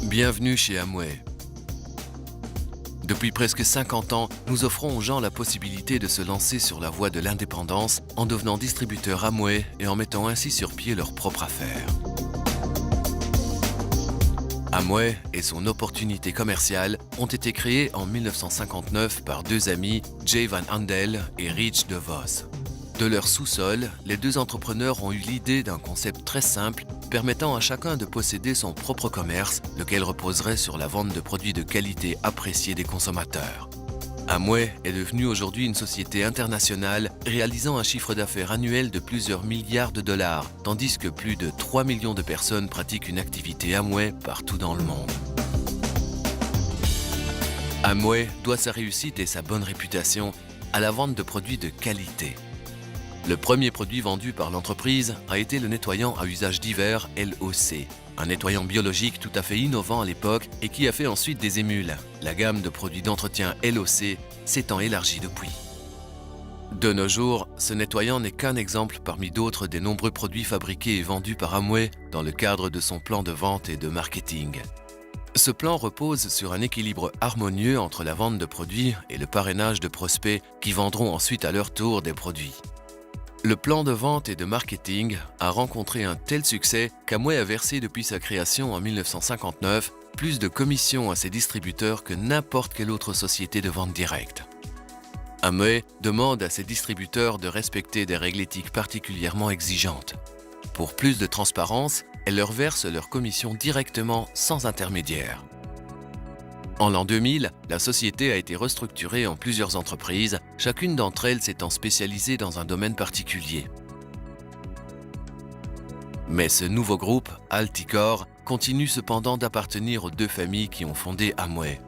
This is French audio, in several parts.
Bienvenue chez Amway. Depuis presque 50 ans, nous offrons aux gens la possibilité de se lancer sur la voie de l'indépendance en devenant distributeurs Amway et en mettant ainsi sur pied leur propre affaire. Amway et son opportunité commerciale ont été créés en 1959 par deux amis, Jay Van Andel et Rich DeVos. De leur sous-sol, les deux entrepreneurs ont eu l'idée d'un concept très simple permettant à chacun de posséder son propre commerce, lequel reposerait sur la vente de produits de qualité appréciés des consommateurs. Amway est devenue aujourd'hui une société internationale réalisant un chiffre d'affaires annuel de plusieurs milliards de dollars, tandis que plus de 3 millions de personnes pratiquent une activité Amway partout dans le monde. Amway doit sa réussite et sa bonne réputation à la vente de produits de qualité. Le premier produit vendu par l'entreprise a été le nettoyant à usage divers LOC, un nettoyant biologique tout à fait innovant à l'époque et qui a fait ensuite des émules. La gamme de produits d'entretien LOC s'étant élargie depuis. De nos jours, ce nettoyant n'est qu'un exemple parmi d'autres des nombreux produits fabriqués et vendus par Amway dans le cadre de son plan de vente et de marketing. Ce plan repose sur un équilibre harmonieux entre la vente de produits et le parrainage de prospects qui vendront ensuite à leur tour des produits. Le plan de vente et de marketing a rencontré un tel succès qu'Amway a versé depuis sa création en 1959 plus de commissions à ses distributeurs que n'importe quelle autre société de vente directe. Amway demande à ses distributeurs de respecter des règles éthiques particulièrement exigeantes. Pour plus de transparence, elle leur verse leurs commissions directement sans intermédiaire. En l'an 2000, la société a été restructurée en plusieurs entreprises, chacune d'entre elles s'étant spécialisée dans un domaine particulier. Mais ce nouveau groupe, Alticor, continue cependant d'appartenir aux deux familles qui ont fondé Amway.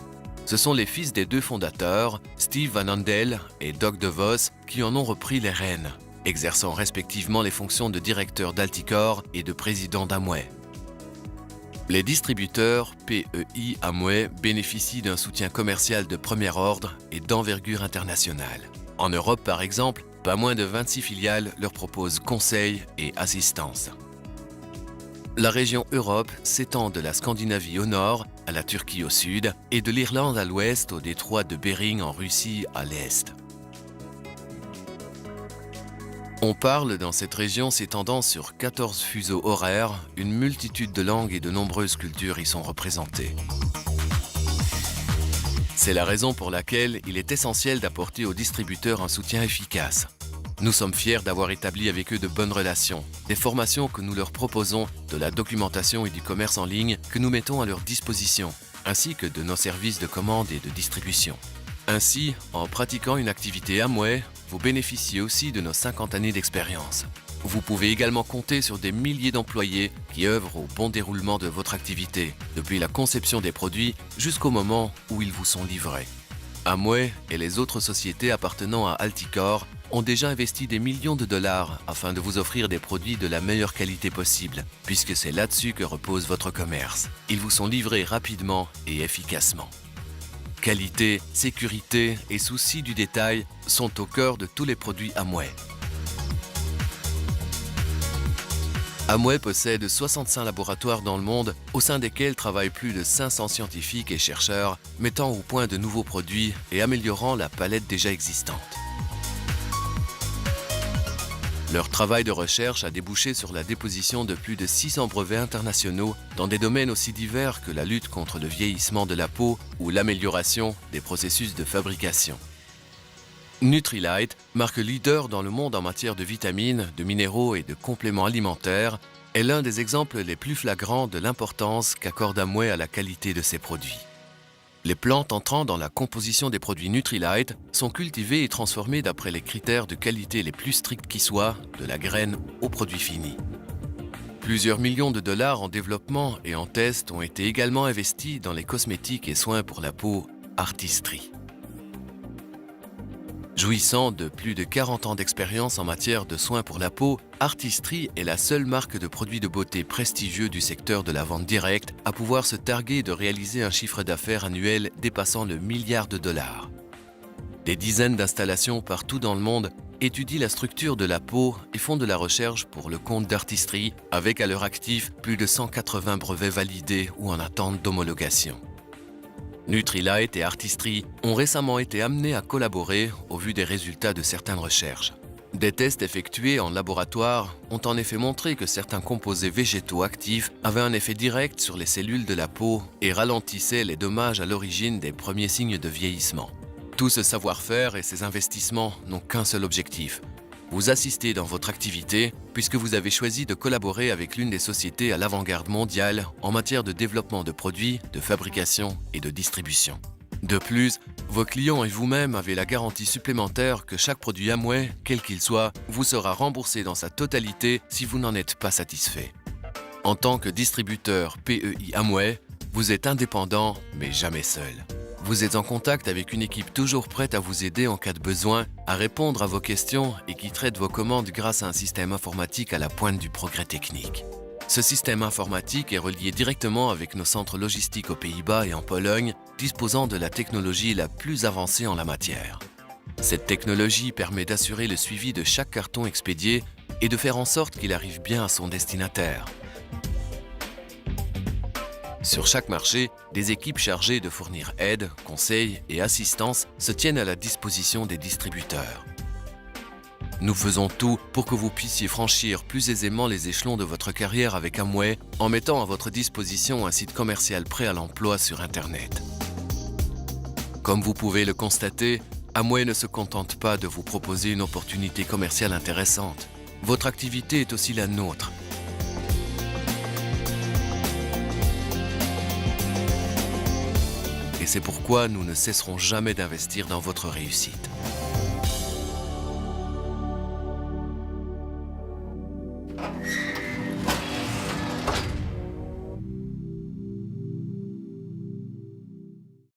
Ce sont les fils des deux fondateurs, Steve Van Andel et Doug DeVos, qui en ont repris les rênes, exerçant respectivement les fonctions de directeur d'Alticor et de président d'Amway. Les distributeurs PEI Amway bénéficient d'un soutien commercial de premier ordre et d'envergure internationale. En Europe, par exemple, pas moins de 26 filiales leur proposent conseils et assistance. La région Europe s'étend de la Scandinavie au nord, à la Turquie au sud, et de l'Irlande à l'ouest au détroit de Bering en Russie à l'est. On parle dans cette région s'étendant sur 14 fuseaux horaires, une multitude de langues et de nombreuses cultures y sont représentées. C'est la raison pour laquelle il est essentiel d'apporter aux distributeurs un soutien efficace. Nous sommes fiers d'avoir établi avec eux de bonnes relations, des formations que nous leur proposons, de la documentation et du commerce en ligne que nous mettons à leur disposition, ainsi que de nos services de commande et de distribution. Ainsi, en pratiquant une activité Amway, vous bénéficiez aussi de nos 50 années d'expérience. Vous pouvez également compter sur des milliers d'employés qui œuvrent au bon déroulement de votre activité, depuis la conception des produits jusqu'au moment où ils vous sont livrés. Amway et les autres sociétés appartenant à Alticor ont déjà investi des millions de dollars afin de vous offrir des produits de la meilleure qualité possible, puisque c'est là-dessus que repose votre commerce. Ils vous sont livrés rapidement et efficacement. Qualité, sécurité et souci du détail sont au cœur de tous les produits Amway. Amway possède 65 laboratoires dans le monde, au sein desquels travaillent plus de 500 scientifiques et chercheurs, mettant au point de nouveaux produits et améliorant la palette déjà existante. Leur travail de recherche a débouché sur la déposition de plus de 600 brevets internationaux dans des domaines aussi divers que la lutte contre le vieillissement de la peau ou l'amélioration des processus de fabrication. Nutrilite, marque leader dans le monde en matière de vitamines, de minéraux et de compléments alimentaires, est l'un des exemples les plus flagrants de l'importance qu'accorde Amway à la qualité de ses produits. Les plantes entrant dans la composition des produits Nutrilite sont cultivées et transformées d'après les critères de qualité les plus stricts qui soient, de la graine au produit fini. Plusieurs millions de dollars en développement et en tests ont été également investis dans les cosmétiques et soins pour la peau Artistry. Jouissant de plus de 40 ans d'expérience en matière de soins pour la peau, Artistry est la seule marque de produits de beauté prestigieux du secteur de la vente directe à pouvoir se targuer de réaliser un chiffre d'affaires annuel dépassant le milliard de dollars. Des dizaines d'installations partout dans le monde étudient la structure de la peau et font de la recherche pour le compte d'Artistry, avec à leur actif plus de 180 brevets validés ou en attente d'homologation. Nutrilite et Artistry ont récemment été amenés à collaborer au vu des résultats de certaines recherches. Des tests effectués en laboratoire ont en effet montré que certains composés végétaux actifs avaient un effet direct sur les cellules de la peau et ralentissaient les dommages à l'origine des premiers signes de vieillissement. Tout ce savoir-faire et ces investissements n'ont qu'un seul objectif: vous assister dans votre activité puisque vous avez choisi de collaborer avec l'une des sociétés à l'avant-garde mondiale en matière de développement de produits, de fabrication et de distribution. De plus, vos clients et vous-même avez la garantie supplémentaire que chaque produit Amway, quel qu'il soit, vous sera remboursé dans sa totalité si vous n'en êtes pas satisfait. En tant que distributeur PEI Amway, vous êtes indépendant mais jamais seul. Vous êtes en contact avec une équipe toujours prête à vous aider en cas de besoin, à répondre à vos questions et qui traite vos commandes grâce à un système informatique à la pointe du progrès technique. Ce système informatique est relié directement avec nos centres logistiques aux Pays-Bas et en Pologne, disposant de la technologie la plus avancée en la matière. Cette technologie permet d'assurer le suivi de chaque carton expédié et de faire en sorte qu'il arrive bien à son destinataire. Sur chaque marché, des équipes chargées de fournir aide, conseils et assistance se tiennent à la disposition des distributeurs. Nous faisons tout pour que vous puissiez franchir plus aisément les échelons de votre carrière avec Amway en mettant à votre disposition un site commercial prêt à l'emploi sur Internet. Comme vous pouvez le constater, Amway ne se contente pas de vous proposer une opportunité commerciale intéressante. Votre activité est aussi la nôtre. Et c'est pourquoi nous ne cesserons jamais d'investir dans votre réussite.